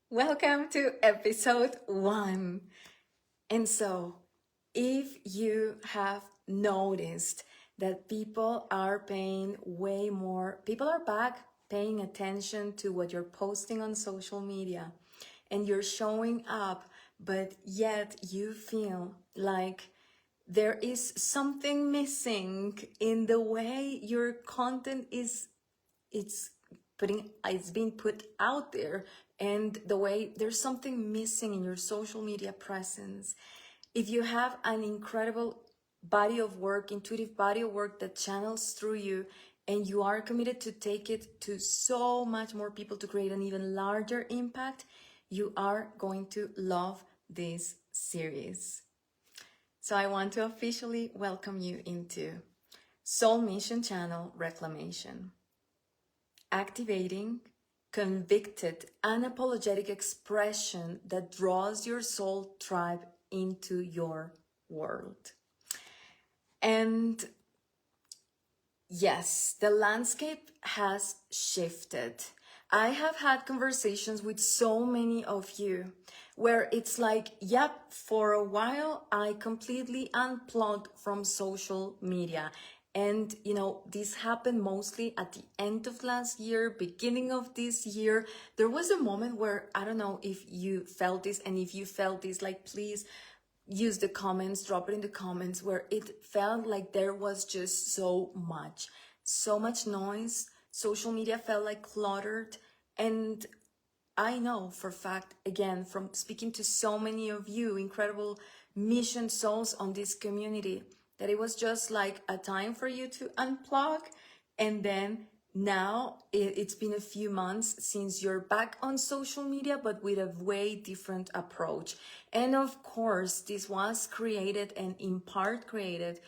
Welcome to episode 1. And so, if you have noticed that people are people are back paying attention to what you're posting on social media and you're showing up, but yet you feel like there is something missing in the way your content it's it's being put out there, and the way there's something missing in your social media presence. If you have an incredible body of work, intuitive body of work that channels through you, and you are committed to take it to so much more people to create an even larger impact, you are going to love this series. So I want to officially welcome you into Soul Mission Channel Reclamation. Activating convicted, unapologetic expression that draws your soul tribe into your world. And yes, the landscape has shifted. I have had conversations with so many of you where it's like, yep, for a while I completely unplugged from social media. And, this happened mostly at the end of last year, beginning of this year. There was a moment where, I don't know if you felt this, and if you felt this, like, please use the comments, drop it in the comments, where it felt like there was just so much noise. Social media felt like cluttered. And I know for a fact, again, from speaking to so many of you, incredible mission souls on this community, that it was just like a time for you to unplug. And then now it's been a few months since you're back on social media, but with a way different approach. And of course, this was created, and in part created,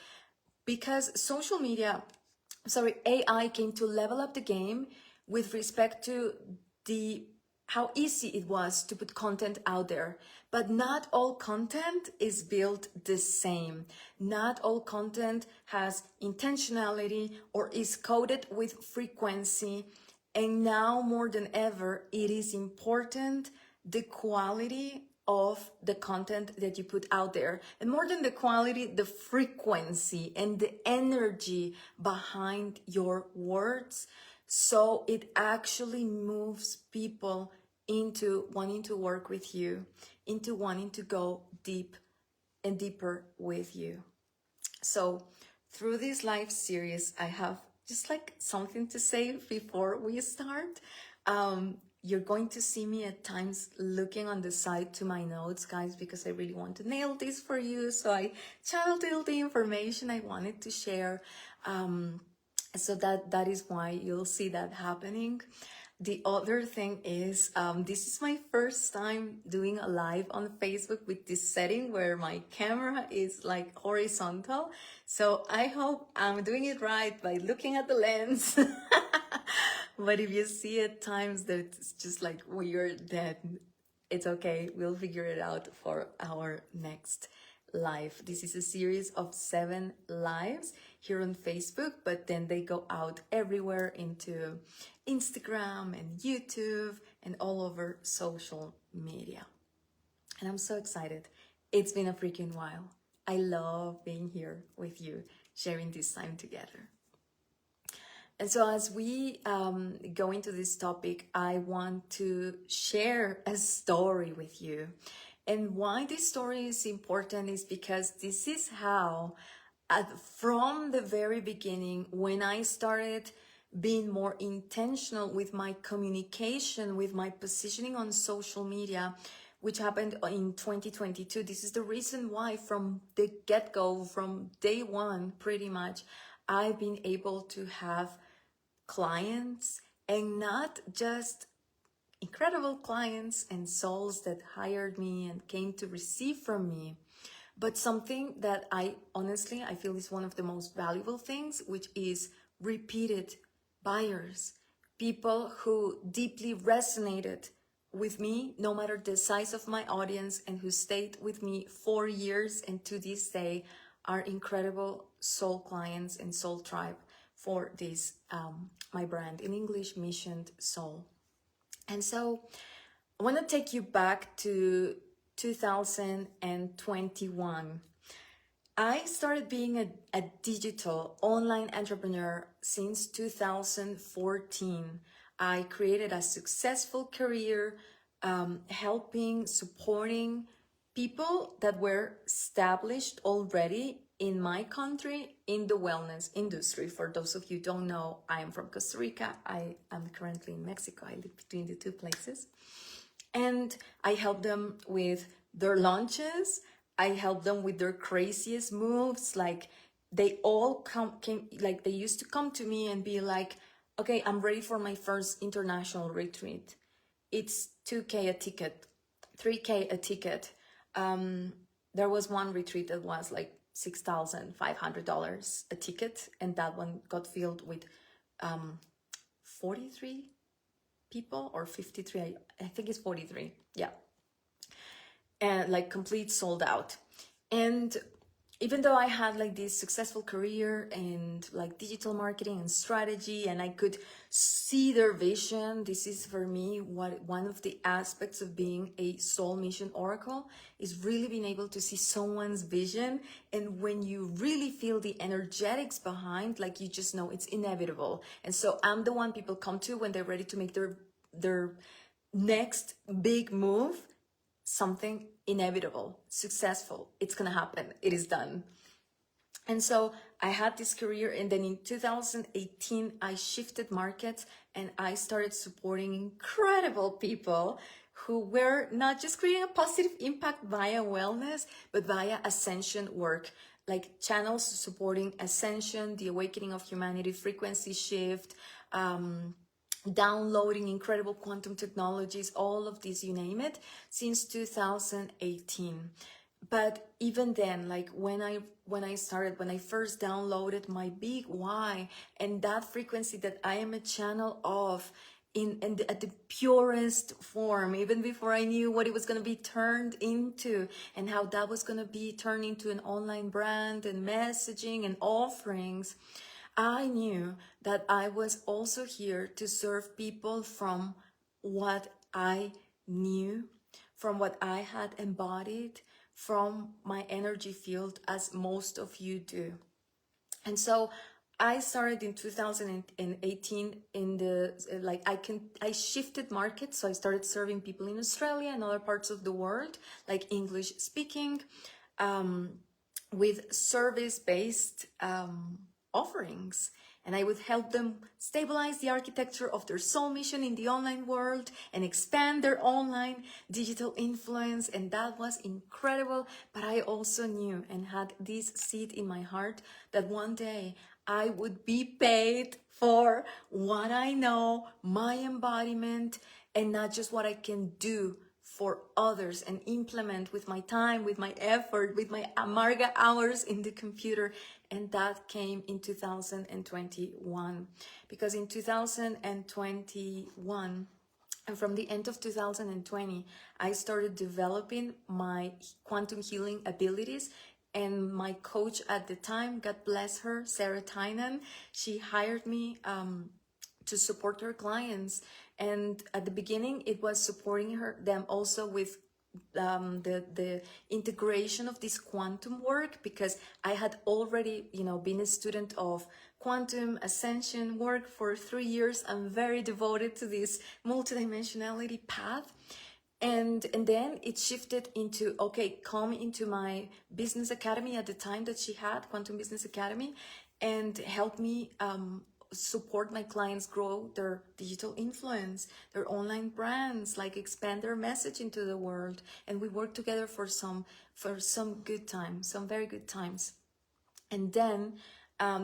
because AI came to level up the game with respect to how easy it was to put content out there. But not all content is built the same. Not all content has intentionality or is coded with frequency. And now more than ever, it is important the quality of the content that you put out there. And more than the quality, the frequency and the energy behind your words. So it actually moves people into wanting to work with you, into wanting to go deep and deeper with you. So through this live series, I have just like something to say before we start. You're going to see me at times looking on the side to my notes, guys, because I really want to nail this for you. So I channeled all the information I wanted to share. So that is why you'll see that happening. The other thing is, this is my first time doing a live on Facebook with this setting where my camera is like horizontal. So I hope I'm doing it right by looking at the lens. But if you see at times that it's just like weird, then it's okay. We'll figure it out for our next live. This is a series of 7 lives here on Facebook, but then they go out everywhere into Instagram and YouTube and all over social media. And I'm so excited. It's been a freaking while. I love being here with you, sharing this time together. And so as we go into this topic, I want to share a story with you. And why this story is important is because this is how, from the very beginning, when I started being more intentional with my communication, with my positioning on social media, which happened in 2022. This is the reason why from the get-go, from day one, pretty much, I've been able to have clients, and not just incredible clients and souls that hired me and came to receive from me, but something that I feel is one of the most valuable things, which is repeated buyers, people who deeply resonated with me, no matter the size of my audience, and who stayed with me for years and to this day are incredible soul clients and soul tribe for this, my brand, in English, Missioned Soul. And so I want to take you back to 2021. I started being a digital online entrepreneur since 2014. I created a successful career, helping, supporting people that were established already in my country in the wellness industry. For those of you who don't know, I am from Costa Rica. I am currently in Mexico. I live between the two places. And I help them with their launches. I help them with their craziest moves. Like they all came, like they used to come to me and be like, okay, I'm ready for my first international retreat. It's 2K a ticket, 3K a ticket. There was one retreat that was like $6,500 a ticket, and that one got filled with 43 people or 53. I think it's 43. Yeah. And like complete sold out. And even though I had like this successful career and like digital marketing and strategy, and I could see their vision, this is for me what one of the aspects of being a soul mission oracle is really being able to see someone's vision. And when you really feel the energetics behind, like you just know it's inevitable. And so I'm the one people come to when they're ready to make their next big move, something inevitable, successful. It's gonna happen. It is done. And so I had this career, and then in 2018, I shifted markets and I started supporting incredible people who were not just creating a positive impact via wellness, but via ascension work, like channels supporting ascension, the awakening of humanity, frequency shift, downloading incredible quantum technologies, all of these, you name it, since 2018. But even then, like when I first downloaded my big why and that frequency that I am a channel of at the purest form, even before I knew what it was going to be turned into and how that was going to be turned into an online brand and messaging and offerings, I knew that I was also here to serve people from what I knew, from what I had embodied, from my energy field, as most of you do. And so I started in 2018 in the, I shifted markets. So I started serving people in Australia and other parts of the world, like English speaking, with service-based offerings. And I would help them stabilize the architecture of their soul mission in the online world and expand their online digital influence. And that was incredible. But I also knew and had this seed in my heart that one day I would be paid for what I know, my embodiment, and not just what I can do for others and implement with my time, with my effort, with my amarga hours in the computer. And that came in 2021, because in 2021, and from the end of 2020, I started developing my quantum healing abilities. And my coach at the time, God bless her, Sarah Tynan, she hired me to support her clients. And at the beginning, it was supporting them also with the integration of this quantum work, because I had already, been a student of quantum ascension work for 3 years. I'm very devoted to this multidimensionality path. And then it shifted into, okay, come into my business academy at the time that she had, Quantum Business Academy, and help me support my clients grow their digital influence, their online brands, like expand their message into the world. And we worked together for some good times, some very good times. And then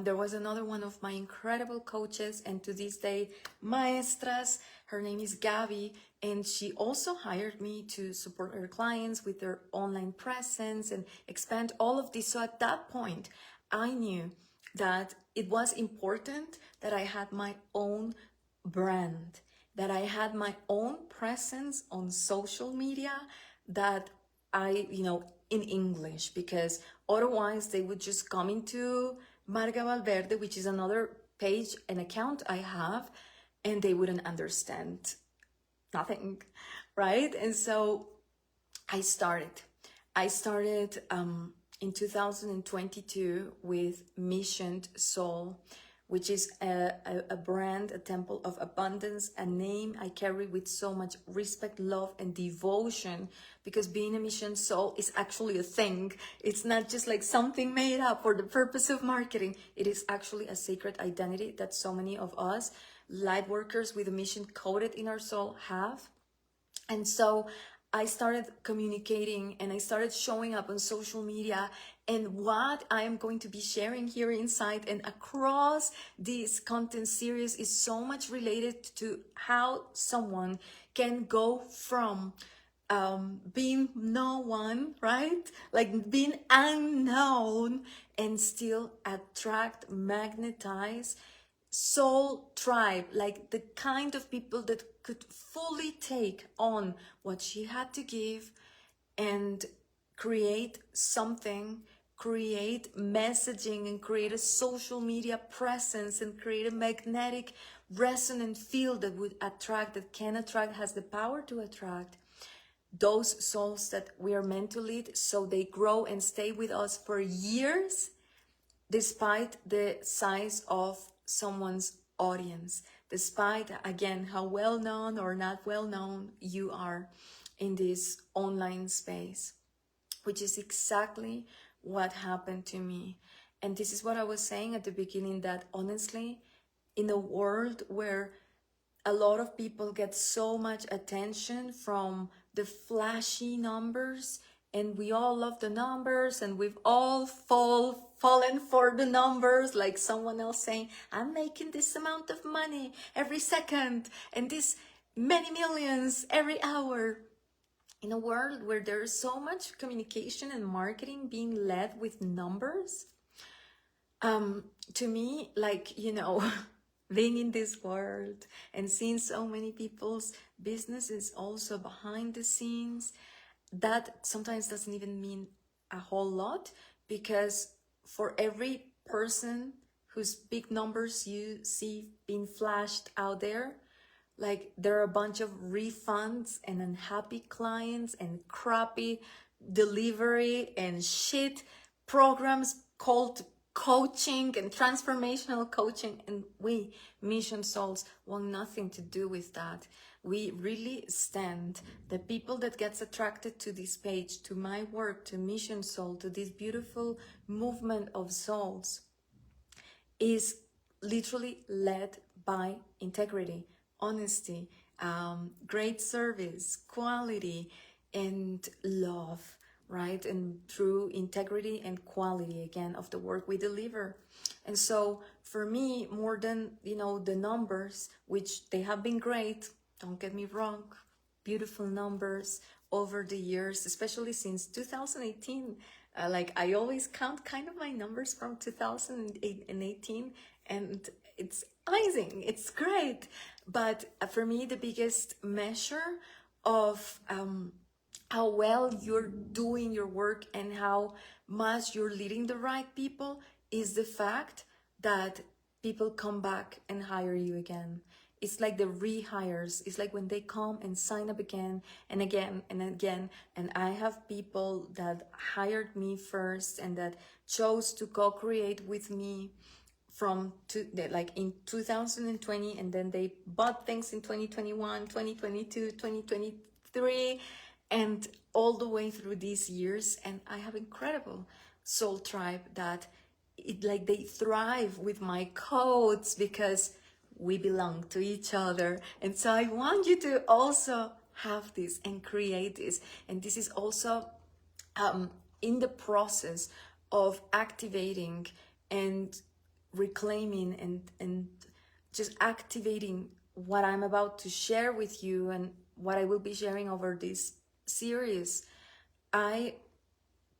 there was another one of my incredible coaches, and to this day, maestras. Her name is Gabby, and she also hired me to support her clients with their online presence and expand all of this. So at that point, I knew that it was important that I had my own brand, that I had my own presence on social media, that I, in English, because otherwise they would just come into Marga Valverde, which is another page, an account I have, and they wouldn't understand nothing, right? And so I started. In 2022 with Missioned Soul, which is a brand, a temple of abundance, a name I carry with so much respect, love, and devotion, because being a mission soul is actually a thing. It's not just like something made up for the purpose of marketing. It is actually a sacred identity that so many of us light workers with a mission coded in our soul have. And so I started communicating and I started showing up on social media, and what I am going to be sharing here inside and across this content series is so much related to how someone can go from being no one, right? Like being unknown, and still attract, magnetize soul tribe, like the kind of people that could fully take on what she had to give and create something, create messaging, and create a social media presence, and create a magnetic resonant field that would attract, that can attract, has the power to attract those souls that we are meant to lead, so they grow and stay with us for years, despite the size of someone's audience, despite, again, how well known or not well known you are in this online space, which is exactly what happened to me. And this is what I was saying at the beginning, that honestly, in a world where a lot of people get so much attention from the flashy numbers, and we all love the numbers, and we've all fallen for the numbers, like someone else saying, I'm making this amount of money every second and this many millions every hour. In a world where there is so much communication and marketing being led with numbers, to me, like, you know, being in this world and seeing so many people's businesses also behind the scenes, that sometimes doesn't even mean a whole lot, because for every person whose big numbers you see being flashed out there, like there are a bunch of refunds and unhappy clients and crappy delivery and shit programs called coaching and transformational coaching, and we mission souls want nothing to do with that. We really stand, the people that gets attracted to this page, to my work, to Mission Soul, to this beautiful movement of souls, is literally led by integrity, honesty, great service, quality, and love, right? And through integrity and quality, again, of the work we deliver. And so for me, more than, you know, the numbers, which they have been great, don't get me wrong, beautiful numbers over the years, especially since 2018. Like I always count kind of my numbers from 2018, and it's amazing, it's great. But for me, the biggest measure of how well you're doing your work and how much you're leading the right people is the fact that people come back and hire you again. It's like the rehires. It's like when they come and sign up again and again and again. And I have people that hired me first and that chose to co-create with me from like in 2020, and then they bought things in 2021, 2022, 2023, and all the way through these years. And I have incredible soul tribe that like they thrive with my codes because we belong to each other. And so I want you to also have this and create this. And this is also in the process of activating and reclaiming and just activating what I'm about to share with you and what I will be sharing over this series. I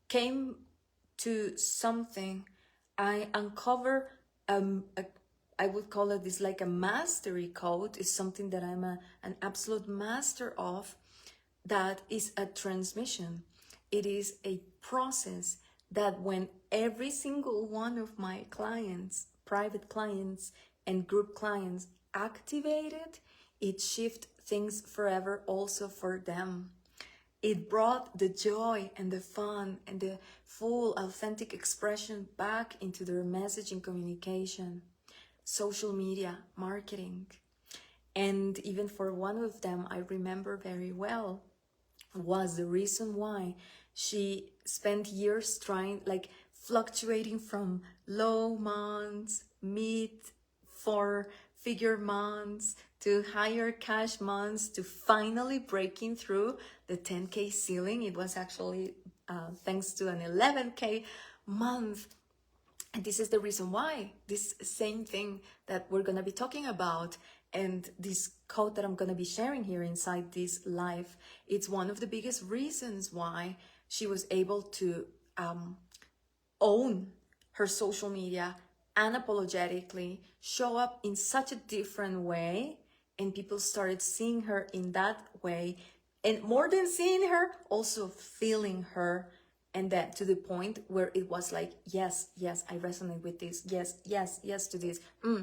came to something, I uncover I would call it this like a mastery code, is something that I'm an absolute master of, that is a transmission. It is a process that when every single one of my clients, private clients and group clients activated, it shifts things forever also for them. It brought the joy and the fun and the full authentic expression back into their messaging communication, social media, marketing. And even for one of them, I remember very well, was the reason why she spent years trying, like fluctuating from low months, mid four-figure months, to higher cash months, to finally breaking through the 10K ceiling. It was actually thanks to an 11K month. And this is the reason why, this same thing that we're going to be talking about, and this quote that I'm going to be sharing here inside this live, it's one of the biggest reasons why she was able to own her social media unapologetically, show up in such a different way, and people started seeing her in that way, and more than seeing her, also feeling her. And that to the point where it was like, yes, I resonate with this. Yes to this.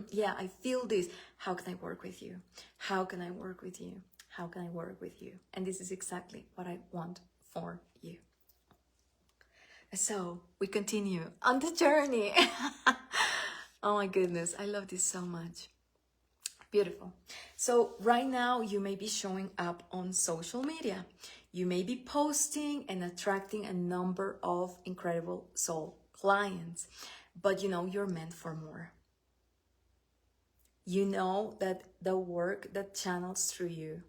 Yeah, I feel this. How can I work with you? How can I work with you? How can I work with you? And this is exactly what I want for you. So we continue on the journey. Oh my goodness, I love this so much. Beautiful. So right now you may be showing up on social media. You may be posting and attracting a number of incredible soul clients, but you know you're meant for more. You know that the work that channels through you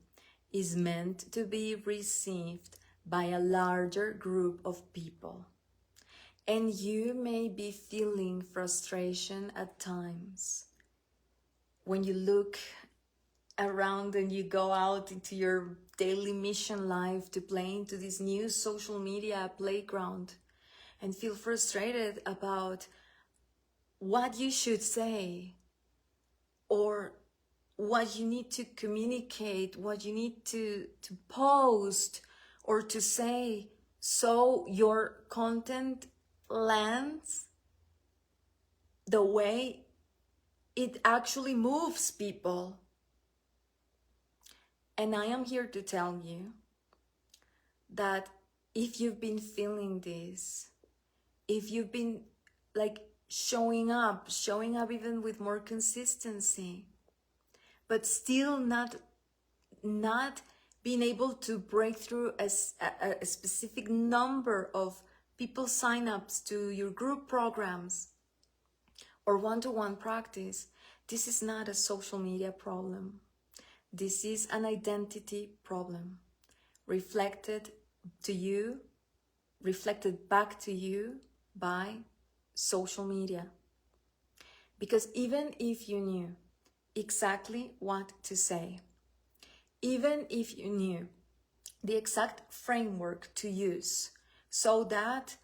is meant to be received by a larger group of people. And you may be feeling frustration at times when you look around and you go out into your daily mission life to play into this new social media playground and feel frustrated about what you should say or what you need to communicate, what you need to post or to say so your content lands the way it actually moves people. And I am here to tell you that if you've been feeling this, if you've been like showing up even with more consistency, but still not being able to break through a specific number of people sign-ups to your group programs or one-to-one practice, this is not a social media problem. This is an identity problem reflected back to you by social media. Because even if you knew exactly what to say, even if you knew the exact framework to use so that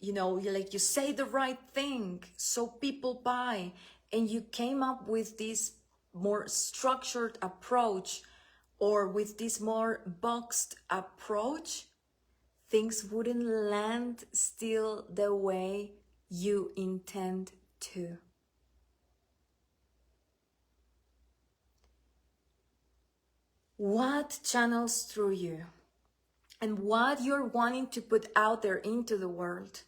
you know, like you say the right thing so people buy, and you came up with this more structured approach or with this more boxed approach, things wouldn't land still the way you intend to. What channels through you and what you're wanting to put out there into the world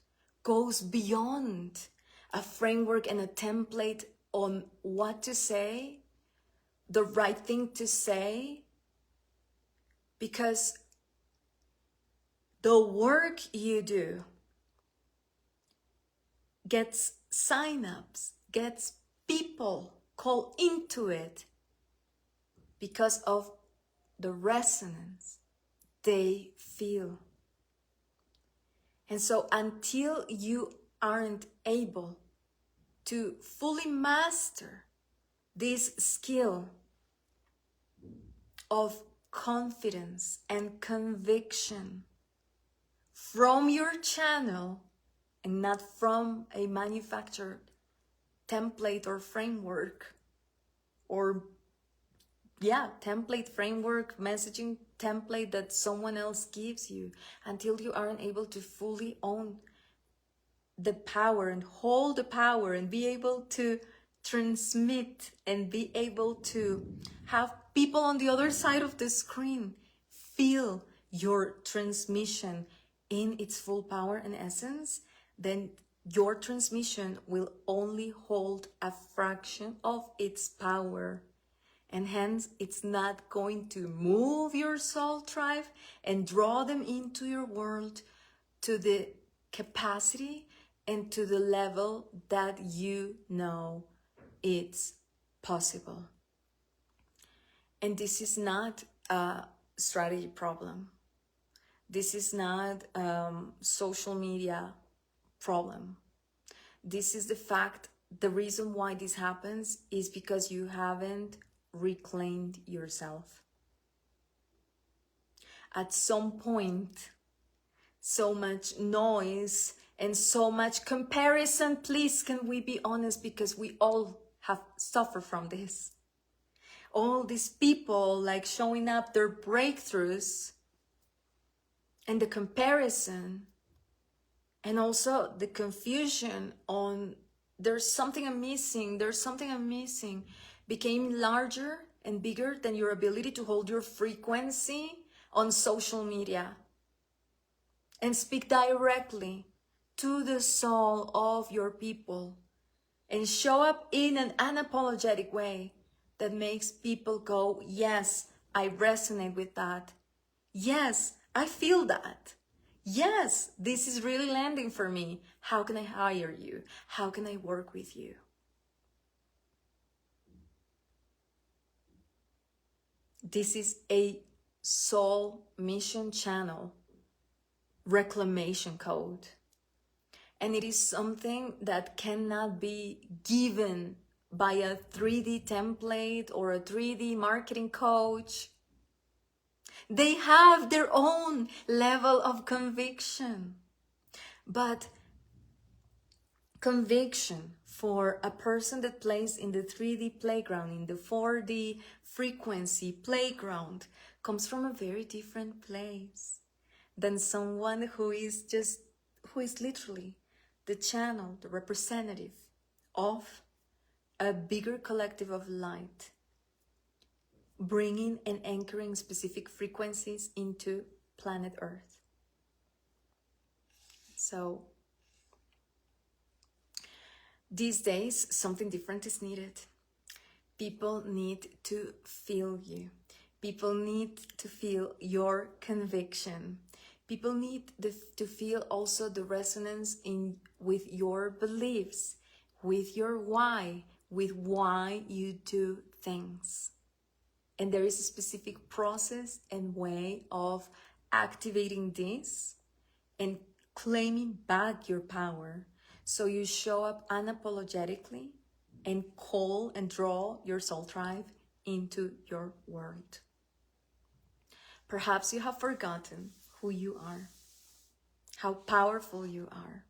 goes beyond a framework and a template on what to say, the right thing to say, because the work you do gets sign-ups, gets people called into it because of the resonance they feel. And so until you aren't able to fully master this skill of confidence and conviction from your channel and not from a manufactured template or framework or template, framework, messaging template that someone else gives you, until you aren't able to fully own the power and hold the power and be able to transmit and be able to have people on the other side of the screen feel your transmission in its full power and essence, then your transmission will only hold a fraction of its power. And hence, it's not going to move your soul tribe and draw them into your world to the capacity and to the level that you know it's possible. And this is not a strategy problem. This is not social media problem. This is the fact. The reason why this happens is because you haven't reclaimed yourself. At some point, so much noise and so much comparison, please, can we be honest, because we all have suffered from this. All these people like showing up their breakthroughs, and the comparison, and also the confusion on there's something I'm missing, became larger and bigger than your ability to hold your frequency on social media and speak directly to the soul of your people and show up in an unapologetic way that makes people go, yes, I resonate with that. Yes, I feel that. Yes, this is really landing for me. How can I hire you? How can I work with you? This is a soul mission channel, reclamation code. And it is something that cannot be given by a 3D template or a 3D marketing coach. They have their own level of conviction. But conviction for a person that plays in the 3D playground, in the 4D frequency playground, comes from a very different place than someone who is literally the channel, the representative of a bigger collective of light, bringing and anchoring specific frequencies into planet Earth. So these days, something different is needed. People need to feel you. People need to feel your conviction. People need to feel also the resonance with your beliefs, with your why, with why you do things. And there is a specific process and way of activating this and claiming back your power. So you show up unapologetically and call and draw your soul tribe into your world. Perhaps you have forgotten who you are, how powerful you are,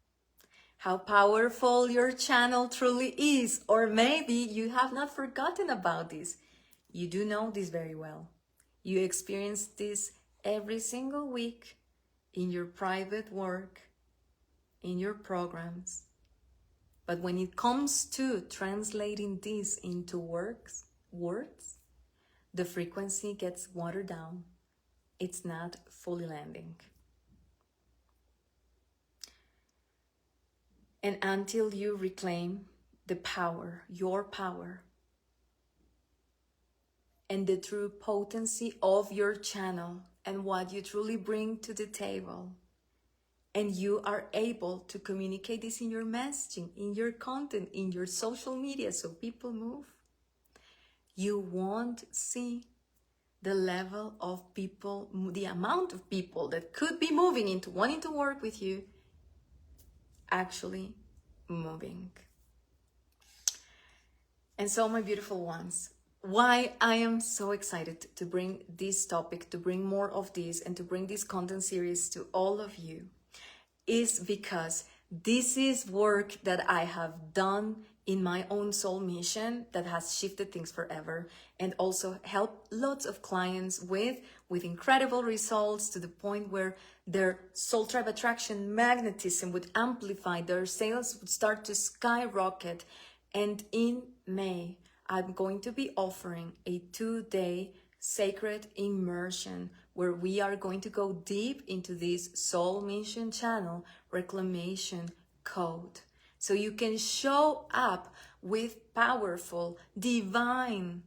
how powerful your channel truly is, or maybe you have not forgotten about this. You do know this very well. You experience this every single week in your private work, in your programs. But when it comes to translating this into words, the frequency gets watered down. It's not fully landing. And until you reclaim the power, your power, and the true potency of your channel and what you truly bring to the table, and you are able to communicate this in your messaging, in your content, in your social media, so people move, you won't see the level of people, the amount of people that could be moving into wanting to work with you, actually moving. And so, my beautiful ones, why I am so excited to bring this topic, to bring more of this, and to bring this content series to all of you, is because this is work that I have done in my own soul mission that has shifted things forever, and also helped lots of clients with incredible results, to the point where their soul tribe attraction magnetism would amplify, their sales would start to skyrocket. And in May, I'm going to be offering a 2-day sacred immersion where we are going to go deep into this soul mission channel reclamation code. So you can show up with powerful, divine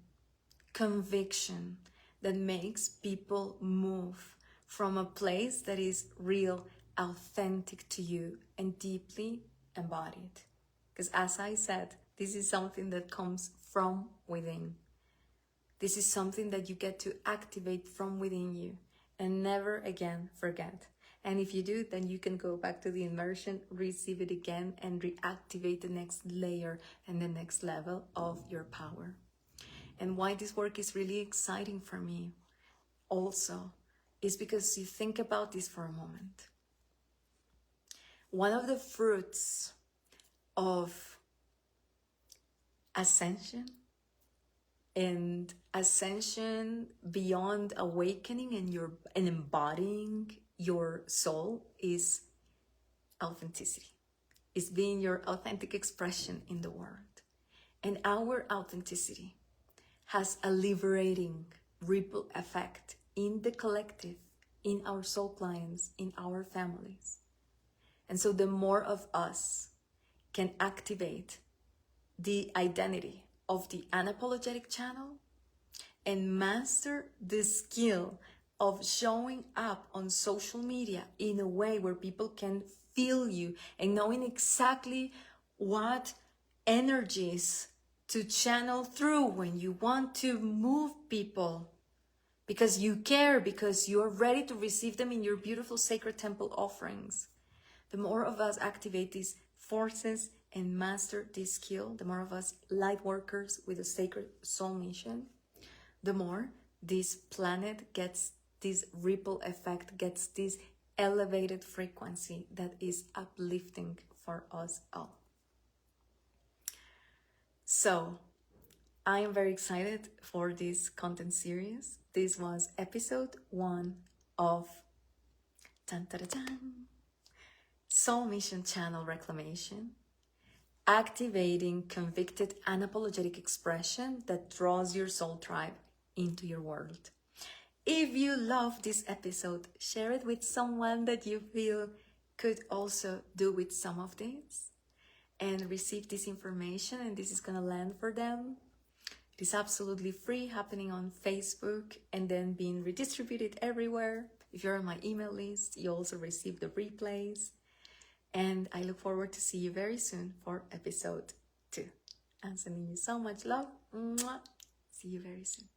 conviction that makes people move from a place that is real, authentic to you, and deeply embodied. Because as I said, this is something that comes from within. This is something that you get to activate from within you and never again forget. And if you do, then you can go back to the immersion, receive it again, and reactivate the next layer and the next level of your power. And why this work is really exciting for me also is because you think about this for a moment. One of the fruits of ascension and ascension beyond awakening and embodying your soul is authenticity. It's being your authentic expression in the world. And our authenticity has a liberating ripple effect in the collective, in our soul clients, in our families. And so the more of us can activate the identity of the unapologetic channel and master the skill of showing up on social media in a way where people can feel you and knowing exactly what energies to channel through when you want to move people because you care, because you're ready to receive them in your beautiful sacred temple offerings. The more of us activate these forces and master this skill, the more of us light workers with a sacred soul mission, the more this planet gets this ripple effect, gets this elevated frequency that is uplifting for us all. So I am very excited for this content series. This was episode 1 of Soul Mission Channel Reclamation, activating convicted unapologetic expression that draws your soul tribe into your world. If you love this episode, share it with someone that you feel could also do with some of this and receive this information, and this is gonna land for them. It is absolutely free, happening on Facebook and then being redistributed everywhere. If you're on my email list, you also receive the replays. And I look forward to see you very soon for episode 2. I'm sending you so much love. Mwah. See you very soon.